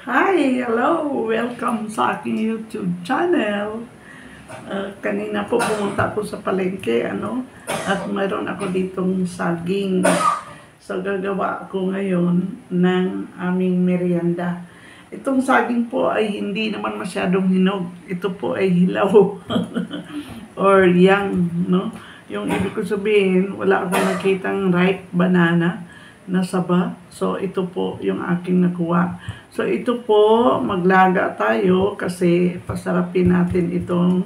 Hi! Hello! Welcome sa aking YouTube channel. Kanina po pumunta ako sa palengke, at mayroon ako ditong saging. So, gagawa ako ngayon ng aming merienda. Itong saging po ay hindi naman masyadong hinog. Ito po ay hilaw or young, no? Yung ibig ko sabihin, wala akong nakitang ripe banana na saba. So, ito po yung aking nakuha. So, ito po, maglaga tayo kasi pasarapin natin itong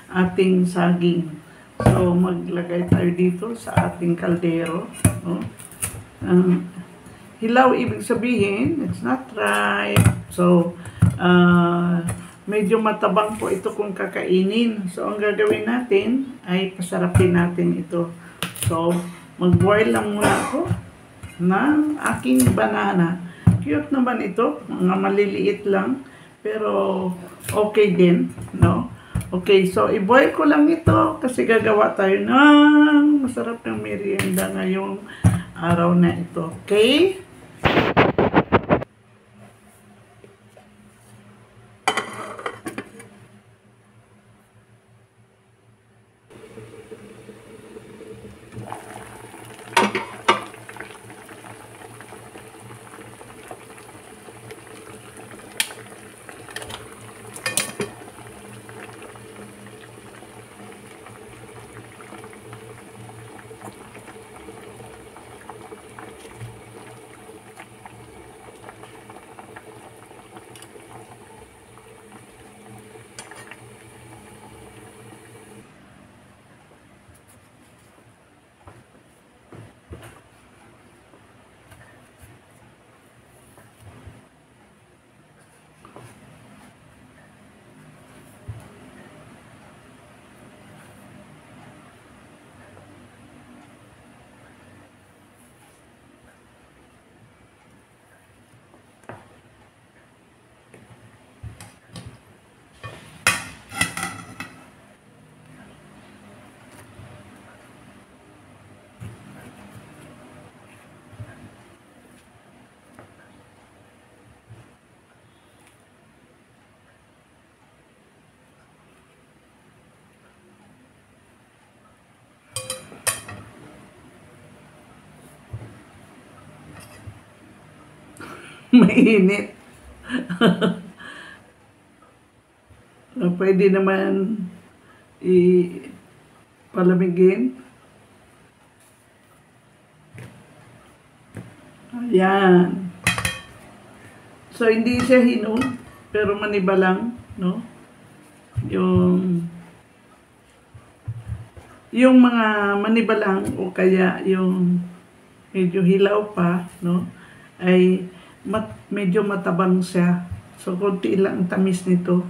ating saging. So, maglagay tayo dito sa ating kaldero. No? Hilaw, ibig sabihin, it's not right. So, medyo matabang po ito kung kakainin. So, ang gagawin natin ay pasarapin natin ito. So, mag-boil lang muna ako ng aking banana. Cute naman ito, mga maliliit lang, pero okay din, no? Okay, so i-boil ko lang ito kasi gagawa tayo ng masarap ng merienda ngayong araw na ito. Okay? Mainit. Pwede naman palamigin. Ayan. So, hindi siya hinog, pero maniba lang, no? Yung mga maniba lang o kaya yung medyo hilaw pa, no? Ay medyo matabang siya. So, konti lang ang tamis nito.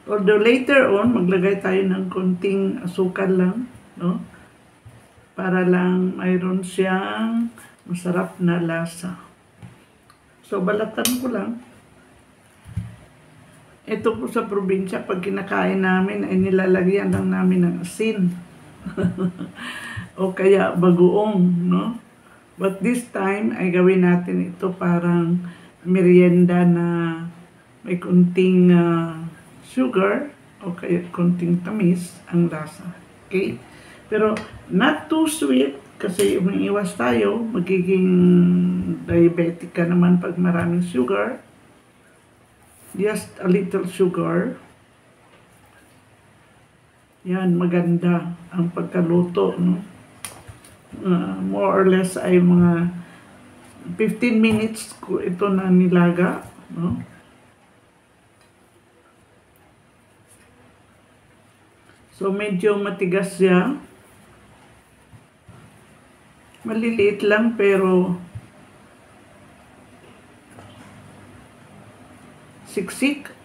Although later on, maglagay tayo ng konting asukal lang, no? Para lang mayroon siyang masarap na lasa. So, balatan ko lang. Ito po sa probinsya, pag kinakain namin, ay nilalagyan lang namin ng asin. O kaya bagoong, no? But this time, ay gawin natin ito parang merienda na may kunting sugar o kaya kunting tamis ang lasa. Okay? Pero not too sweet kasi umiiwas tayo, magiging diabetic ka naman pag maraming sugar. Just a little sugar. Yan, maganda ang pagkaluto, no? More or less ay mga 15 minutes ko ito na nilaga, no? So, medyo matigas siya. Maliliit lang pero siksik.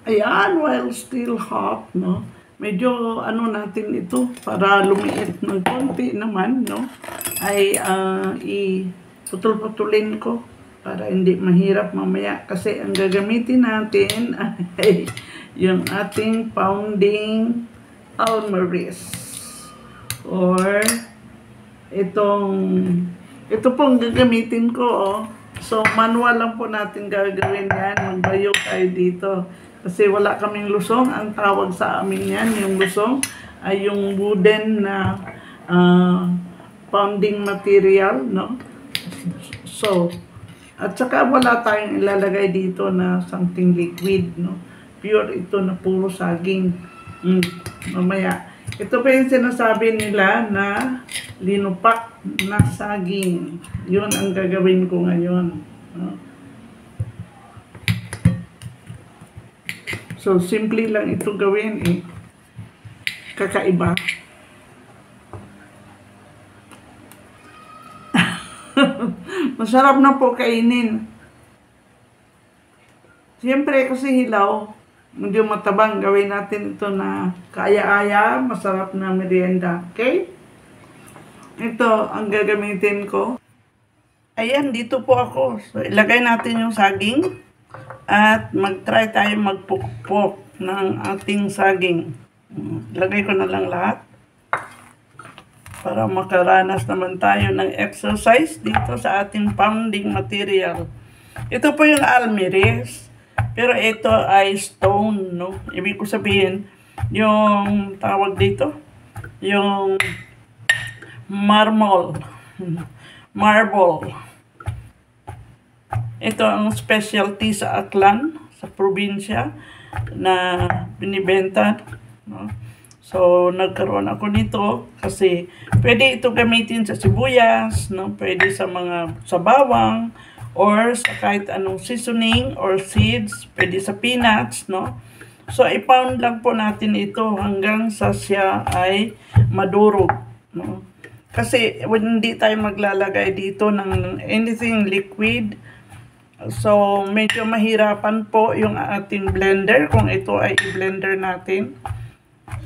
Ayan, while still hot, no? Medyo natin ito para lumiit ng konti naman, no? Ay iputol-putulin ko para hindi mahirap mamaya kasi ang gagamitin natin ay yung ating pounding almaris or ito pong gagamitin ko, oh. So, manual lang po natin gagawin yan. Magbayo tayo dito. Kasi wala kaming lusong. Ang tawag sa amin yan, yung lusong, ay yung wooden na pounding material, no? So, at saka wala tayong ilalagay dito na something liquid, no? Pure ito na puro saging. Mamaya. Ito pa yung sinasabi nila na linupak na saging. Yun ang gagawin ko ngayon. No? So, simple lang ito gawin eh. Kakaiba. Masarap na po kainin. Siyempre kasi hilaw, medyo matabang, gawin natin ito na kaya-aya, masarap na merienda. Okay? Ito ang gagamitin ko. Ayan, dito po ako. So, ilagay natin yung saging at mag-try tayo magpukpok ng ating saging. Ilagay ko na lang lahat para makaranas naman tayo ng exercise dito sa ating pounding material. Ito po yung almiris, pero ito ay stone, no? Ibig ko sabihin, yung tawag dito, yung marble. Ito ang specialty sa Aklan, sa probinsya, na binibenta, no? So, nagkaroon ako nito kasi pwede ito gamitin sa sibuyas, no? Pwede sa mga sa bawang, or sa kahit anong seasoning or seeds, pwede sa peanuts, no? So, i-pound lang po natin ito hanggang sa siya ay madurog, no? Kasi hindi tayo maglalagay dito ng anything liquid. So, medyo mahirapan po yung ating blender kung ito ay i-blender natin.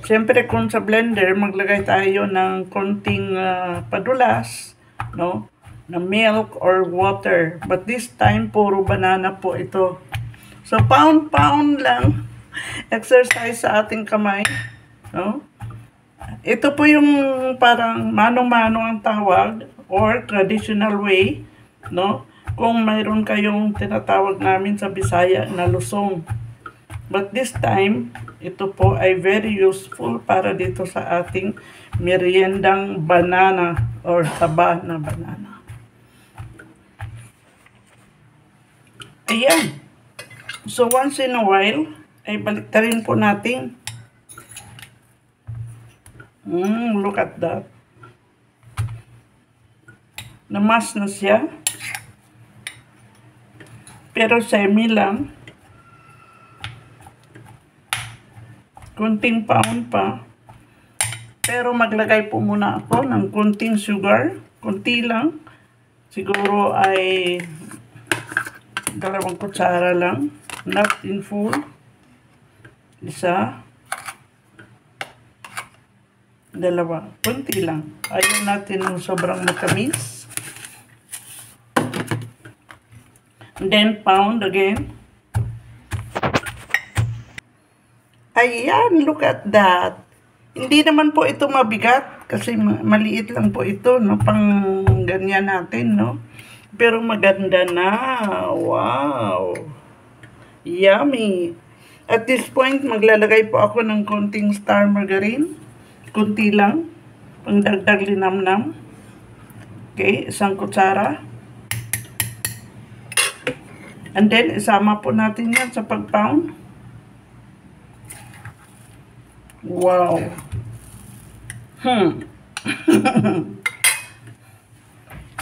Siyempre, kung sa blender, maglagay tayo ng konting padulas, no? Na milk or water. But this time, puro banana po ito. So, pound lang. Exercise sa ating kamay. No? Ito po yung parang mano-mano ang tawag or traditional way. No? Kung mayroon kayong tinatawag namin sa Bisaya na lusong. But this time, ito po ay very useful para dito sa ating meriendang banana or taba na banana. Ayan. So, once in a while, ay baliktarin po natin. Look at that. Namas na siya. Pero semi lang. Kunting pound pa. Pero maglagay po muna ako ng kunting sugar. Kunti lang. Siguro ay 2 kutsara lang. Not in full. 1. 2. Kunti lang. Ayaw natin ng sobrang matamis. And then pound again. Ayan, look at that. Hindi naman po ito mabigat kasi maliit lang po ito, no, pang ganyan natin, no. Pero maganda na. Wow. Yummy. At this point, maglalagay po ako ng konting star margarine. Kunti lang. Pangdagdag linamnam. Okay, 1 kutsara. And then, isama po natin yan sa pag-pound. Wow.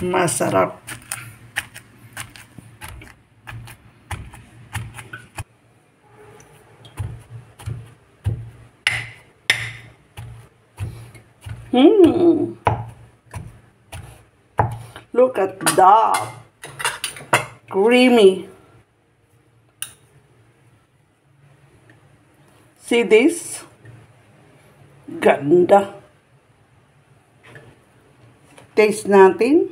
Masarap. Look at that. Creamy. See this? Ganda. Taste natin.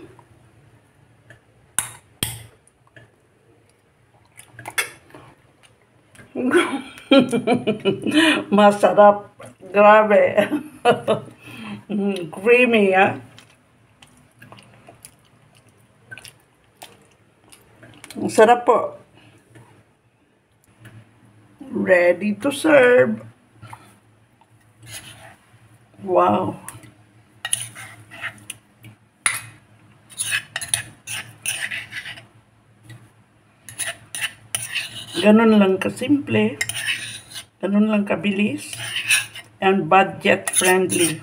Masarap. Grabe. Creamy, ah. Ang sarap po. Ready to serve. Wow. Ganun lang kasimple. Ganun lang kabilis. And budget friendly.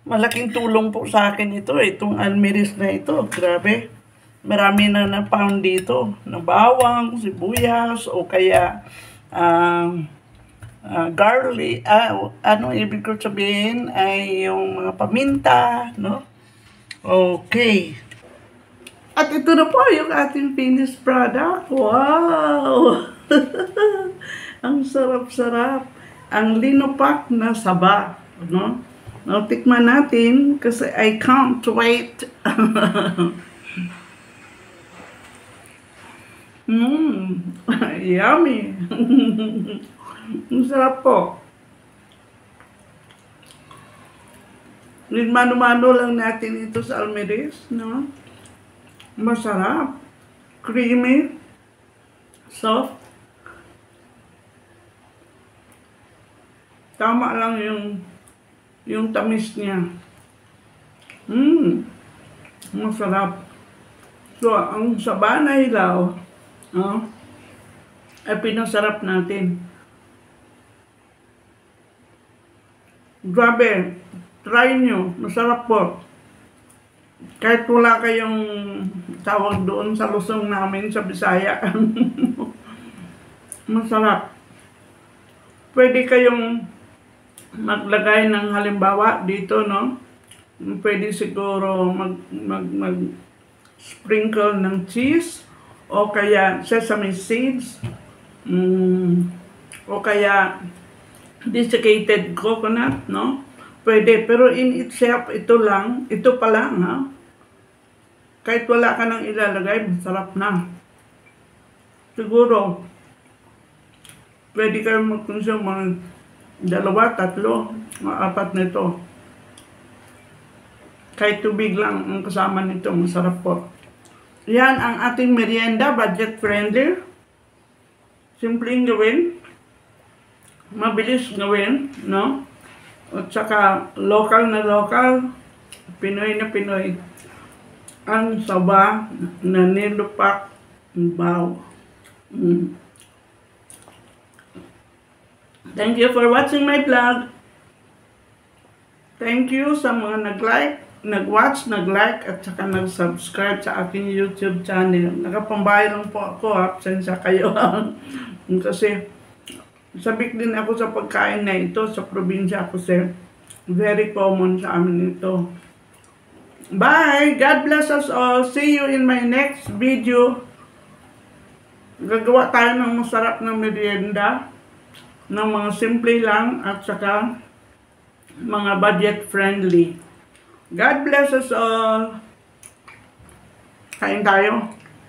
Malaking tulong po sa akin ito. Itong almiris na ito. Grabe. Marami na na-pound dito. Na bawang, sibuyas, o kaya garlic. Ano ibig ko sabihin ay yung mga paminta. No? Okay. At ito na po yung ating finished product. Wow! Ang sarap-sarap. Ang linopak na saba. No? Now, tikman natin kasi I can't wait. Yummy. Ang sarap po. Mano-mano lang natin ito sa almiris. No? Masarap. Creamy. Soft. Tama lang yung tamis niya. Masarap. So, ang saba na hilaw, ay pinasarap natin. Grabe. Try nyo. Masarap po. Kahit wala kayong tawag doon sa Luzon namin sa Bisaya. Masarap. Pwede kayong maglagay ng halimbawa dito, no? Pwede siguro sprinkle ng cheese o kaya sesame seeds o kaya desiccated coconut, no? Pwede, pero in itself, ito pa lang, ha? Kahit wala ka nang ilalagay, masarap na. Siguro, pwede kayo mag-consume mga 2, 3, mga 4 nito. Kahit tubig lang ang kasama nito, masarap po. Yan ang ating merienda, budget friendly. Simpleng gawin. Mabilis gawin, no? At saka local na local, Pinoy na Pinoy. Ang saba na nilupak baw. Thank you for watching my vlog. Thank you sa mga nag-watch, nag-like, at saka nag-subscribe sa aking YouTube channel. Nakapambahay lang po ako, absensya kayo. Kasi sabik din ako sa pagkain na ito sa probinsya kasi very common sa amin ito. Bye! God bless us all. See you in my next video. Gagawa tayo ng masarap na merienda. Ng mga simple lang at saka mga budget friendly. God bless us all. Kain tayo.